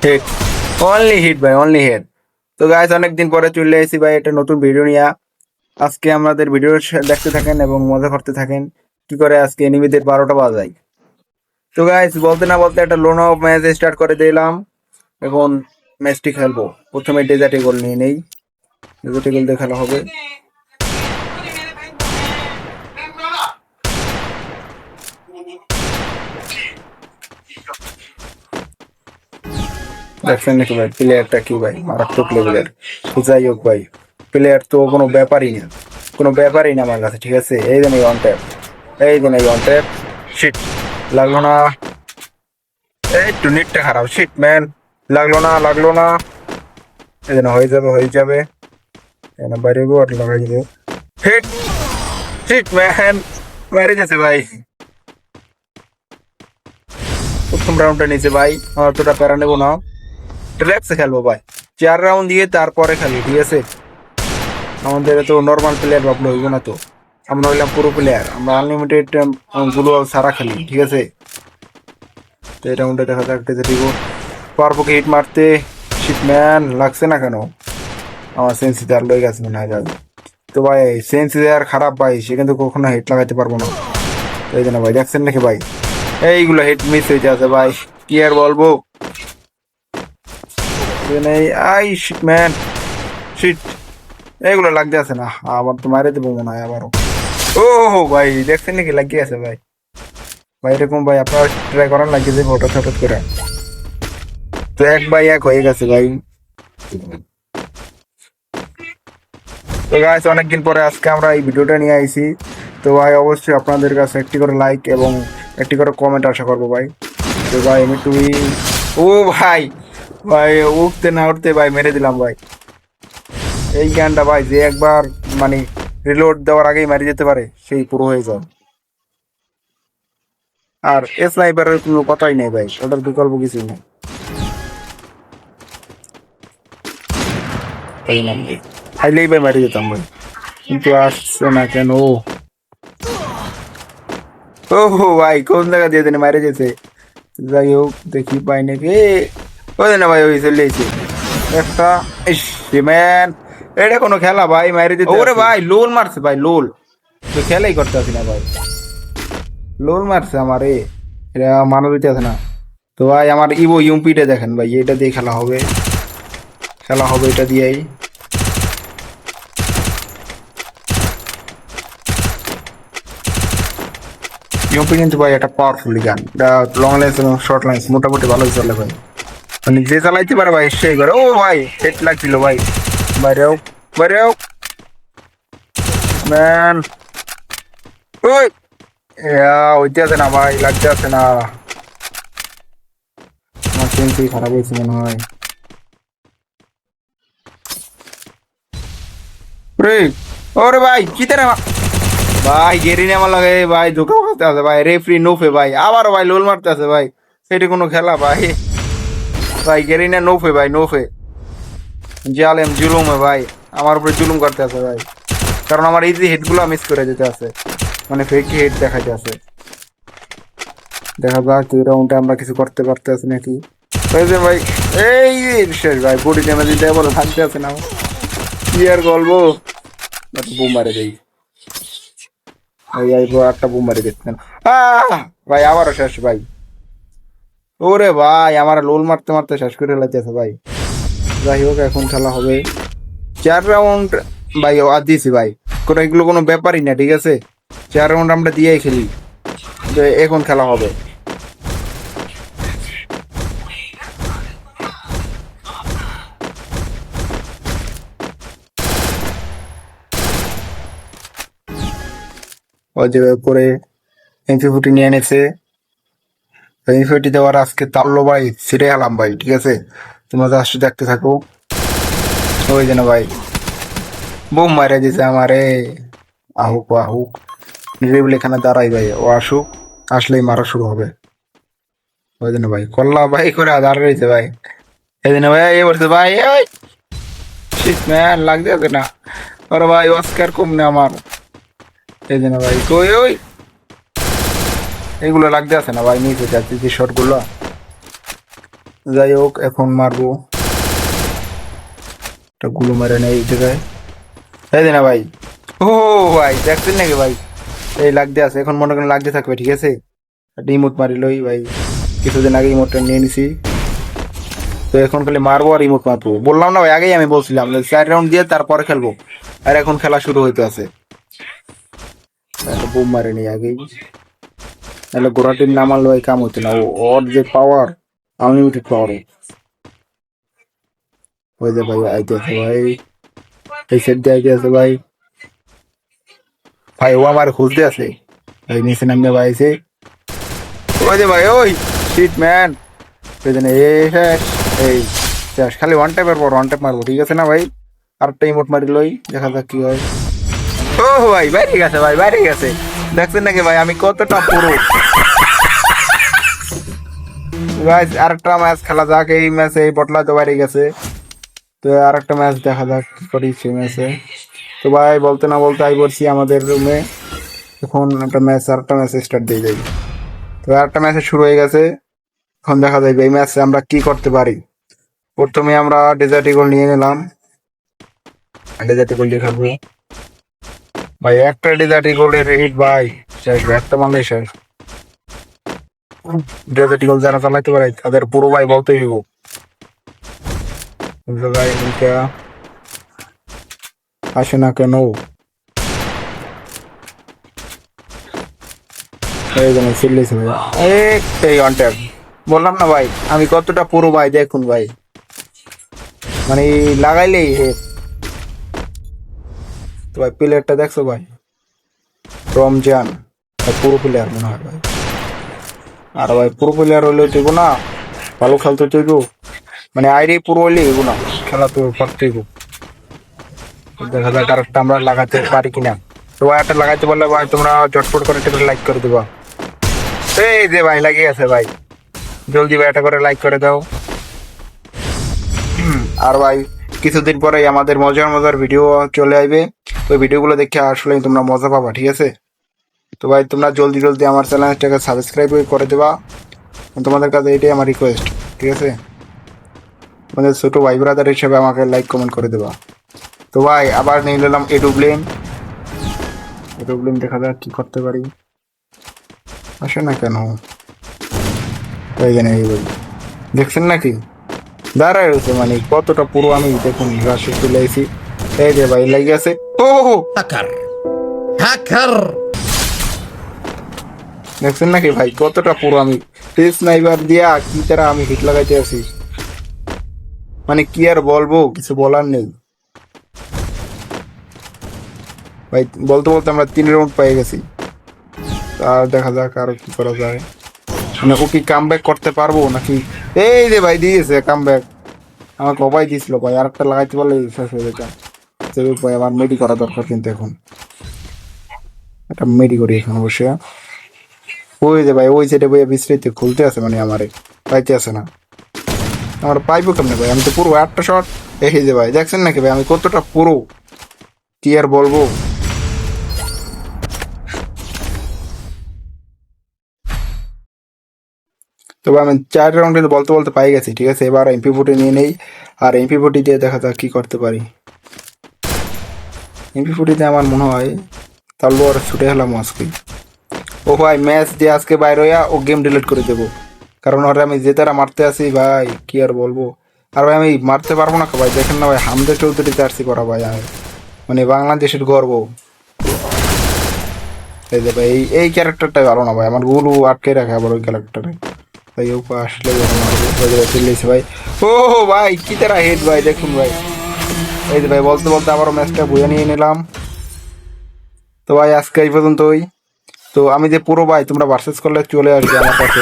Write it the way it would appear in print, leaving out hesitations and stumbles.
Hit, only hit ভাই, only hit. তো guys অনেকদিন পরে চলে এসেছি ভাই একটা নতুন ভিডিও নিয়ে। আজকে আমাদের ভিডিও দেখতে থাকেন এবং মজা করতে থাকেন কি করে আজকে এনিমিদের 12টা বাজাই। তো গাইস বলতে না বলতে একটা লোন অফ ম্যাচ স্টার্ট করে দিলাম। এখন ম্যাচটি খেলবো। প্রথমে ডেজার্ট ইগল নিয়ে নেই, ডেজার্ট ইগল দিয়ে খেলা হবে। দেখছেন নাকি ভাই প্লেয়ারটা কি ভাই, মারাত্মক লেভেলের। যাই হোক ভাই, প্লেয়ার তো কোনো ব্যাপারই না, কোনো ব্যাপারই না আমার কাছে, ঠিক আছে। এই দিন এই অন ট্যাপ, এই দিন এই অন ট্যাপ। শিট, লাগলো না। এই একটু নেটটা খারাপ, শিট ম্যান, লাগলো না, লাগলো না। এই দিন হয়ে যাবে, হয়ে যাবে। এখানে বাইরে গো আর লাগাই দেবে। হিট, শিট ম্যান, বাইরে গেছে ভাই। প্রথম রাউন্ডটা নিচে ভাই, আমার তোটা প্যারা নেবো না, রিল্যাক্সে খেলবো ভাই। 4 রাউন্ড দিয়ে তারপরে খেলি, ঠিক আছে। আমাদের তো নর্মাল প্লেয়ার ভাবলে হইব না, তো আমরা হইলাম পুরো প্লেয়ার, আমরা আনলিমিটেড গুলো সারা খেলি, ঠিক আছে। তো এই রাউন্ডে দেখা যাক দিব পারবো কি হিট মারতে। শিটম্যান, লাগছে না কেন? আমার সেন্সি তার লয়ে গেছে মনে হয় যাবে। তো ভাই সেন্সি আর খারাপ ভাই, সে কিন্তু কখনো হিট লাগাইতে পারবো না। এই জন্য ভাই দেখছেন নাকি ভাই, এইগুলো হিট মিস হইতে আছে ভাই, কি আর বলবো। আই শিটম্যান, শিট, এইগুলো লাগতে আছে না, আবার তো মারে দেবো মনে হয় আবারও। ও ভাই দেখছেন নাকি লাগিয়ে আছে ভাই। ভাই এরকম ভাই আপনার ট্রাই করার লাগিয়ে যাবে হঠাৎ হঠাৎ করে। তো এক বাই এক হয়ে গেছে ভাই। তো গাইস অনেকদিন পরে আজকে আমরা এই ভিডিওটা নিয়ে আইছি। তো ভাই অবশ্যই আপনাদের কাছে একটি করে লাইক এবং একটি করে কমেন্ট আশা করবো ভাই। তো ভাই আমি তুই, ও ভাই, ভাই উঠতে না উঠতে ভাই মেরে দিলাম ভাই। এই জ্ঞানটা ভাই যে একবার মানে রিলোড দেওয়ার আগেই মারি যেতে পারে সেই পুরো হয়ে যায়। আর স্নাইপারের কোনো কথাই নেই ভাই, ওটার বিকল্প কিছুই নেই। খাইলেই ভাই মারি যেতাম ভাই, কিন্তু আসছে না কেন? ও ভাই কোন জায়গা দিয়ে দেনে মারে যেতে। যাই হোক দেখি পাই নাকি, ওই না ভাই, ওই চলে এসে একটা। ম্যান, এটা কোনো খেলা ভাই, মারি দিতে ওরে ভাই। লোল মারছে ভাই, লোল তো খেলাই করতে আসি না ভাই, লোল মারছে আমারে, এটা মানো দিতে আছে না। তো ভাই আমার ইভো ইউমপিটা দেখেন ভাই, এটা দিয়ে খেলা হবে, খেলা হবে এটা দিয়েই। ইউমপি কিন্তু ভাই একটা পাওয়ারফুল গান, এটা লং লেন্স এবং শর্ট লেন্স মোটামুটি ভালোই চলে ভাই, মানে যে চালাইতে পারে ভাই সেই করে। ও ভাই হেড লাগছিল ভাই, বাইরেও বাইরেও ম্যান। ওই ওইতে আছে না ভাই, লাগতে আছে না, আমার সেন্সই খারাপ হয়েছে মনে হয়। রে ওরে ভাই কি তেরা ভাই, গেরি আমার লাগে ভাই, ধোকা করতে আছে ভাই, রেফরি নোফে ভাই, আবারও ভাই লোল মারতে আছে ভাই। সেটা কোনো খেলা ভাই? ভাই গেরিনা নোফে ভাই, নোফে জালেম জুলুমে ভাই, আমার উপরে জুলুম করতে আছে ভাই, কারণ আমার ইজি হেড গুলো মিস করে যেতে আছে, মানে ফেকি হেড দেখাইতে আছে। দেখা যাক এই রাউন্ডে আমরা কিছু করতে পারতে আছি নাকি। ওই যে ভাই, এই শেষ ভাই, বডি ড্যামেজ দিতে বলো থাকতে আছে না, কি আর বলবো। বুম মারে দেই, এই একটা বুম মারি দেখতেন। ভাই আবারও শেষ ভাই। ওরে ভাই আমার লোল মারতে মারতে শেষ করে ফেলাইতেছে ভাই। যাই হোক এখন খেলা হবে 4 রাউন্ড ভাই, আর দিয়েছি ভাই, কোনো এগুলো কোনো ব্যাপারই না, ঠিক আছে। 4 রাউন্ড আমরা দিয়েই খেলি, এখন খেলা হবে। ও যেভাবে করে এমপি40 নিয়ে এনেছে, এমপি40 দেওয়ার আজকে তাল্লো ভাই ছিঁড়ে গেলাম ভাই, ঠিক আছে। তোমরা জাস্ট দেখতে থাকো। ওই যেন ভাই বুম মারে দিছে আমারে। আহুক ও আহুক, নিরিবিল এখানে দাঁড়াই ভাই, ও আসুক, আসলেই মারা শুরু হবে। ওই জন্য ভাই কল্লা ভাই করে দাঁড়া রয়েছে ভাই, এই জন্য ভাই এ বলছে ভাই, ওই শীত ম্যান লাগতে আছে না, ওরে ভাই অস্কার কম না আমার। এই জন্য ভাই কই ওই এইগুলো লাগতে আছে না ভাই, নিচে যাচ্ছে যে শর্ট গুলো। যাই হোক এখন মারবো, একটা গুলো মারে নেই এই জায়গায়, এই না ভাই। ও ভাই দেখছেন নাকি ভাই, এই লাগতে আছে, এখন মনে করেন লাগতে থাকবে, ঠিক আছে। ইমোট মারিলই ভাই, কিছুদিন আগে ইমোটটা নিয়ে নিছি, তো এখন খালি মারবো আর ইমোট মারবো। বললাম না ভাই, আগেই আমি বলছিলাম 4 রাউন্ড দিয়ে তারপরে খেলবো, আর এখন খেলা শুরু হইতে আছে। বুম মারে নি আগেই, নাহলে গোড়াটির নামালো ভাই কাম হতো না। ওর যে পাওয়ার, আনলিমিটেড পাওয়ার। ওই যে ভাই আইতে আছে ভাই, এই সেট দিয়ে আইতে আছে ভাই। ভাই ও আমার খুঁজতে আছে, এই নিচে নামিয়ে ভাই আছে। ওই যে ভাই, ওই শিট ম্যান, এই শেষ, খালি ওয়ান টাইপের পর ওয়ান টাইপ মারবো, ঠিক আছে না ভাই। আরেকটা ইমোট মারিলই, দেখা যাক কি হয়। ও ভাই বাইরে গেছে, ভাই বাইরে গেছে, দেখছেন নাকি ভাই আমি কতটা পুরো। গাইস আরেকটা ম্যাচ খেলা যাক, এই ম্যাচে এই বটলা তো বাইরে গেছে, তো আরেকটা ম্যাচ দেখা যাক কি করি সেই ম্যাচে। তো ভাই বলতে না বলতে আই পড়ছি আমাদের রুমে, এখন একটা ম্যাচ, আরেকটা ম্যাচ স্টার্ট দিয়ে যাই। তো আরেকটা ম্যাচে শুরু হয়ে গেছে, এখন দেখা যাবে এই ম্যাচে আমরা কি করতে পারি। প্রথমে আমরা ডেজার্ট ইগল নিয়ে নিলাম, ডেজার্ট ইগল দিয়ে খেলবো ভাই। একটা ডেজার্ট ইগলের হিট ভাই শেষ ভাই, একটা মারলে শেষ। ডেজার্ট ইগল যারা চালাইতে পারে তাদের পুরো ভাই বলতেই হইব। ভাই এটা আসে না কেন, এই জন্য চিল্লেছে ভাই। এই অন ট্যাপ, বললাম না ভাই আমি কতটা পুরো ভাই, দেখুন ভাই, মানে লাগাইলেই হেড। তো ভাই প্লেয়ারটা দেখছো ভাই, রমজান পুরো প্লেয়ার মনে হয় ভাই। আর ভাই পুরো প্লেয়ার হইলে তৈব না, ভালো খেলতে তৈব, মানে আইরে পুরো হইলে হইব না, খেলা তো পারতেই। দেখা যাক আরেকটা আমরা লাগাতে পারি কিনা। তো ভাই একটা লাগাইতে পারলে ভাই তোমরা চটপট করে একটা লাইক করে দেবা। এই যে ভাই লাগিয়ে আছে ভাই, জলদি ভাই একটা করে লাইক করে দাও। আর ভাই কিছুদিন পরেই আমাদের মজার মজার ভিডিও চলে আসবে, ওই ভিডিওগুলো দেখে আসলে তোমরা মজা পাবা, ঠিক আছে। তো ভাই তোমরা জলদি জলদি আমার চ্যানেলটাকে সাবস্ক্রাইব করে দেবা, তোমাদের কাছে এটাই আমার রিকোয়েস্ট, ঠিক আছে। আমাদের ছোট ভাই ব্রাদার হিসেবে আমাকে লাইক কমেন্ট করে দেবা। তো ভাই আবার নিয়ে নিলাম এডুব্লেম, এডুব্লেম দেখা যাক কি করতে পারি। আসে না কেন, এইখানে এই ভাই দেখছেন নাকি দাঁড়ায় রয়েছে, মানে কতটা পুরো আমি দেখুন রাশি চলে এসেছি। এই যে ভাই লেগে আছে, ও হ্যাকার হ্যাকার দেখছেন নাকি ভাই কতটা পুরো আমি, স্নাইপার দিয়া কি তারা আমি হিট লাগাইতে আছি, মানে কি আর বলবো, কিছু বলার নেই ভাই। বলতে বলতে আমরা 3 রাউন্ড পেয়ে গেছি, আর দেখা যাক আরো কি করা যায়, মানে ও কি কাম ব্যাক করতে পারবো নাকি। এই যে ভাই দিয়েছে কাম ব্যাক, আমাকে অবাই দিয়েছিল ভাই, আর একটা লাগাইতে পারলে শেষ হয়ে যেতাম। ভাই আমার মেডি করা দরকার, কিন্তু এখন একটা মেডি করি এখন অবশ্যই। ওই যে ভাই ওই সাইডে বইয়া বিশ্রাইতে খুলতে আছে, মানে আমারে পাইতে আছে না, আমার পাইবো কেমনে ভাই, আমি তো পুরো 8টা শট। এই যে ভাই দেখছেন নাকি ভাই আমি কতটা পুরো, কি আর বলবো। তবে আমি 4 রাউন্ডে বলতে বলতে পাই গেছি, ঠিক আছে। এবার এমপি40 নিয়ে নেই, আর এমপি40 দিয়ে দেখা যাক কি করতে পারি। এমপি40 আমার মনে হয় তাহলে আর ছুটে গেলাম আজকে। ও ভাই ম্যাচ দিয়ে আজকে বাইরে হইয়া ও গেম ডিলিট করে দেবো, কারণ ওরা আমি যে তারা মারতে আসি ভাই, কি আর বলবো। আর ভাই আমি মারতে পারবো না ভাই, দেখেন না ভাই হামদা চৌধুরী জার্সি করা ভাই, আমি মানে বাংলাদেশের গর্ব। এই যে ভাই এই ক্যারেক্টারটাই ভালো না ভাই, আমার গুলু আটকে রাখে আবার ওই ক্যারেক্টারে ভাই। ও আসলে চলেছে ভাই, ও ভাই কি তারা হেড ভাই, দেখুন ভাই। এই যে ভাই বলতে বলতে আবারও ম্যাচটা বুঝে নিয়ে নিলাম। তো ভাই আজকে এই পর্যন্তই। তো আমি যে পুরো ভাই তোমরা ভার্সেস করলে চলে আসবে আমার কাছে।